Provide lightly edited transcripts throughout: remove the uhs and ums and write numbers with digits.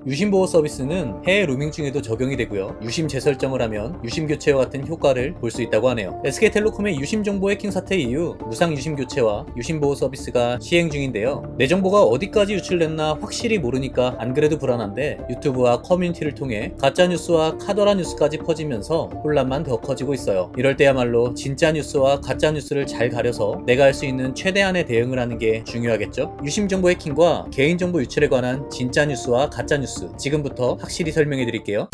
유심 보호 서비스는 해외 로밍 중에도 적용이 되고요. 유심 재설정을 하면 유심 교체와 같은 효과를 볼 수 있다고 하네요. SK텔레콤의 유심 정보 해킹 사태 이후 무상 유심 교체와 유심 보호 서비스가 시행 중인데요. 내 정보가 어디까지 유출됐나 확실히 모르니까 안 그래도 불안한데 유튜브와 커뮤니티를 통해 가짜 뉴스와 카더라 뉴스까지 퍼지면서 혼란만 더 커지고 있어요. 이럴 때야말로 진짜 뉴스와 가짜 뉴스를 잘 가려서 내가 할 수 있는 최대한의 대응을 하는 게 중요하겠죠. 유심 정보 해킹과 개인정보 유출에 관한 진짜 뉴스와 가짜 뉴스 지금부터 확실히 설명해 드릴게요.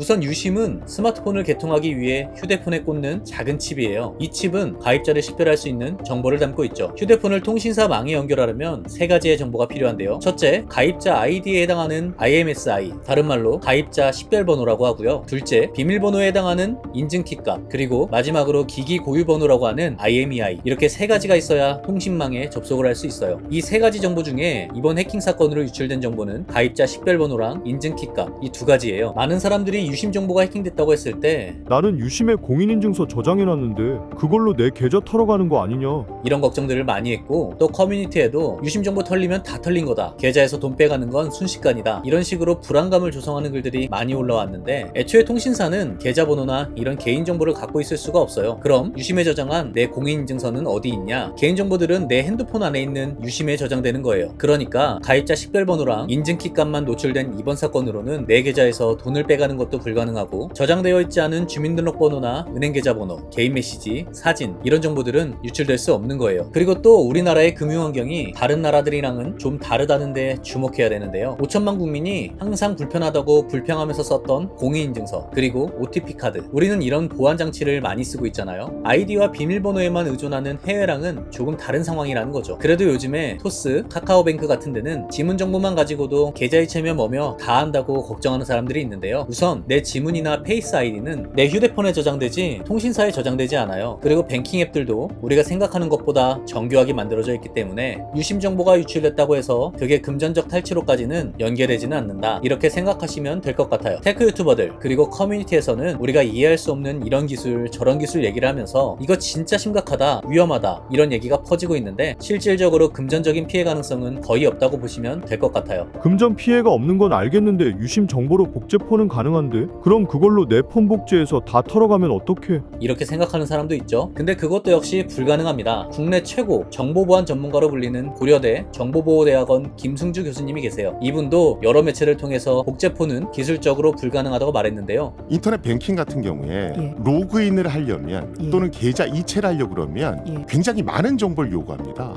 우선 유심은 스마트폰을 개통하기 위해 휴대폰에 꽂는 작은 칩이에요. 이 칩은 가입자를 식별할 수 있는 정보를 담고 있죠. 휴대폰을 통신사망에 연결하려면 세 가지의 정보가 필요한데요. 첫째, 가입자 아이디에 해당하는 IMSI, 다른 말로 가입자 식별번호라고 하고요. 둘째, 비밀번호에 해당하는 인증키값, 그리고 마지막으로 기기 고유번호라고 하는 IMEI. 이렇게 세 가지가 있어야 통신망에 접속을 할 수 있어요. 이 세 가지 정보 중에 이번 해킹 사건으로 유출된 정보는 가입자 식별번호랑 인증키값, 이 두 가지예요. 많은 사람들이 유심 정보가 해킹됐다고 했을 때 나는 유심의 공인인증서 저장해놨는데 그걸로 내 계좌 털어가는 거 아니냐. 이런 걱정들을 많이 했고, 또 커뮤니티에도 유심 정보 털리면 다 털린 거다, 계좌에서 돈 빼가는 건 순식간이다, 이런 식으로 불안감을 조성하는 글들이 많이 올라왔는데, 애초에 통신사는 계좌번호나 이런 개인정보를 갖고 있을 수가 없어요. 그럼 유심에 저장한 내 공인인증서는 어디 있냐? 개인정보들은 내 핸드폰 안에 있는 유심에 저장되는 거예요. 그러니까 가입자 식별번호랑 인증키값만 노출된 이번 사건으로는 내 계좌에서 돈을 빼가는 것도 불가능하고, 저장되어 있지 않은 주민등록번호나 은행 계좌번호, 개인 메시지, 사진, 이런 정보들은 유출될 수 없는 거예요. 그리고 또 우리나라의 금융환경이 다른 나라들이랑은 좀 다르다는 데 주목해야 되는데요. 5천만 국민이 항상 불편하다고 불평하면서 썼던 공인인증서, 그리고 OTP 카드, 우리는 이런 보안 장치를 많이 쓰고 있잖아요. 아이디와 비밀번호에만 의존하는 해외랑은 조금 다른 상황이라는 거죠. 그래도 요즘에 토스, 카카오뱅크 같은 데는 지문 정보만 가지고도 계좌이체면 뭐며 다 한다고 걱정하는 사람들이 있는데요. 우선 내 지문이나 페이스 아이디는 내 휴대폰에 저장되지 통신사에 저장되지 않아요. 그리고 뱅킹 앱들도 우리가 생각하는 것보다 정교하게 만들어져 있기 때문에 유심 정보가 유출됐다고 해서 그게 금전적 탈취로까지는 연계되지는 않는다, 이렇게 생각하시면 될 것 같아요. 테크 유튜버들 그리고 커뮤니티에서는 우리가 이해할 수 없는 이런 기술 저런 기술 얘기를 하면서 이거 진짜 심각하다, 위험하다, 이런 얘기가 퍼지고 있는데, 실질적으로 금전적인 피해 가능성은 거의 없다고 보시면 될 것 같아요. 금전 피해가 없는 건 알겠는데 유심 정보로 복제폰은 가능한데 그럼 그걸로 내 폰 복제해서 다 털어가면 어떡해? 이렇게 생각하는 사람도 있죠. 근데 그것도 역시 불가능합니다. 국내 최고 정보보안 전문가로 불리는 고려대 정보보호대학원 김승주 교수님이 계세요. 이분도 여러 매체를 통해서 복제폰은 기술적으로 불가능하다고 말했는데요. 인터넷 뱅킹 같은 경우에 예. 로그인을 하려면 예. 또는 계좌 이체를 하려고 그러면 예. 굉장히 많은 정보를 요구합니다.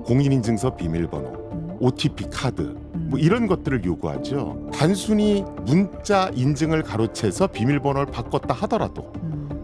공인인증서 비밀번호, OTP 카드, 뭐 이런 것들을 요구하죠. 단순히 문자 인증을 가로채서 비밀번호를 바꿨다 하더라도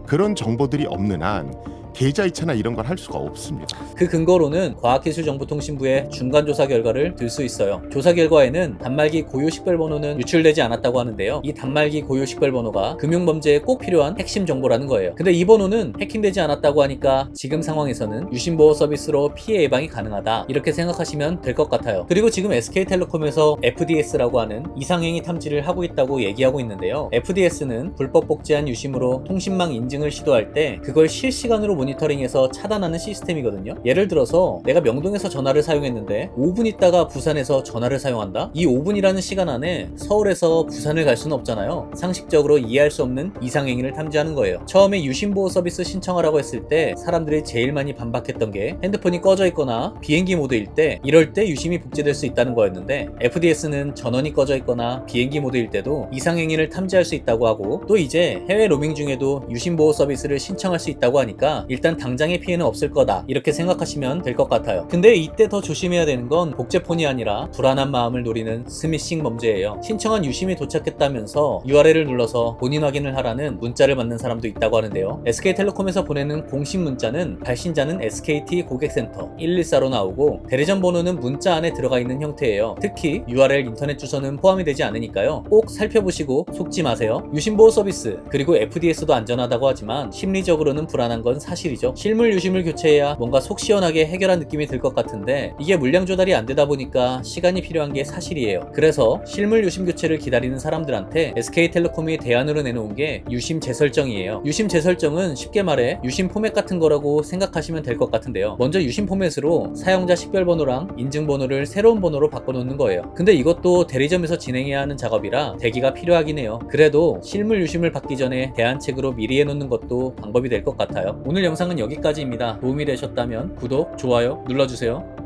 그런 정보들이 없는 한 계좌 이체나 이런 걸 할 수가 없습니다. 그 근거로는 과학기술정보통신부의 중간조사 결과를 들 수 있어요. 조사 결과에는 단말기 고유 식별번호는 유출되지 않았다고 하는데요. 이 단말기 고유 식별번호가 금융범죄에 꼭 필요한 핵심 정보라는 거예요. 근데 이 번호는 해킹되지 않았다고 하니까 지금 상황에서는 유심보호 서비스로 피해 예방이 가능하다, 이렇게 생각하시면 될 것 같아요. 그리고 지금 SK텔레콤에서 FDS라고 하는 이상행위 탐지를 하고 있다고 얘기하고 있는데요. FDS는 불법 복제한 유심으로 통신망 인증을 시도할 때 그걸 실시간으로 모니터링해서 차단하는 시스템이거든요. 예를 들어서 내가 명동에서 전화를 사용했는데 5분 있다가 부산에서 전화를 사용한다? 이 5분이라는 시간 안에 서울에서 부산을 갈 수는 없잖아요. 상식적으로 이해할 수 없는 이상행위를 탐지하는 거예요. 처음에 유심보호 서비스 신청하라고 했을 때 사람들이 제일 많이 반박했던 게 핸드폰이 꺼져 있거나 비행기 모드일 때, 이럴 때 유심이 복제될 수 있다는 거였는데, FDS는 전원이 꺼져 있거나 비행기 모드일 때도 이상행위를 탐지할 수 있다고 하고, 또 이제 해외 로밍 중에도 유심보호 서비스를 신청할 수 있다고 하니까 일단 당장의 피해는 없을 거다, 이렇게 생각하시면 될 것 같아요. 근데 이때 더 조심해야 되는 건 복제폰이 아니라 불안한 마음을 노리는 스미싱 범죄예요. 신청한 유심이 도착했다면서 URL을 눌러서 본인 확인을 하라는 문자를 받는 사람도 있다고 하는데요. SK텔레콤에서 보내는 공식 문자는 발신자는 SKT 고객센터 114로 나오고 대리점 번호는 문자 안에 들어가 있는 형태예요. 특히 URL 인터넷 주소는 포함이 되지 않으니까요. 꼭 살펴보시고 속지 마세요. 유심보호 서비스 그리고 FDS도 안전하다고 하지만 심리적으로는 불안한 건 사실 사실이죠. 실물 유심을 교체해야 뭔가 속 시원하게 해결한 느낌이 들 것 같은데 이게 물량 조달이 안 되다 보니까 시간이 필요한 게 사실이에요. 그래서 실물 유심 교체를 기다리는 사람들한테 SK텔레콤이 대안으로 내놓은 게 유심 재설정이에요. 유심 재설정은 쉽게 말해 유심 포맷 같은 거라고 생각하시면 될 것 같은데요. 먼저 유심 포맷으로 사용자 식별번호랑 인증번호를 새로운 번호로 바꿔놓는 거예요. 근데 이것도 대리점에서 진행해야 하는 작업이라 대기가 필요하긴 해요. 그래도 실물 유심을 받기 전에 대안책으로 미리 해놓는 것도 방법이 될 것 같아요. 오늘 영상은 여기까지입니다. 도움이 되셨다면 구독, 좋아요 눌러주세요.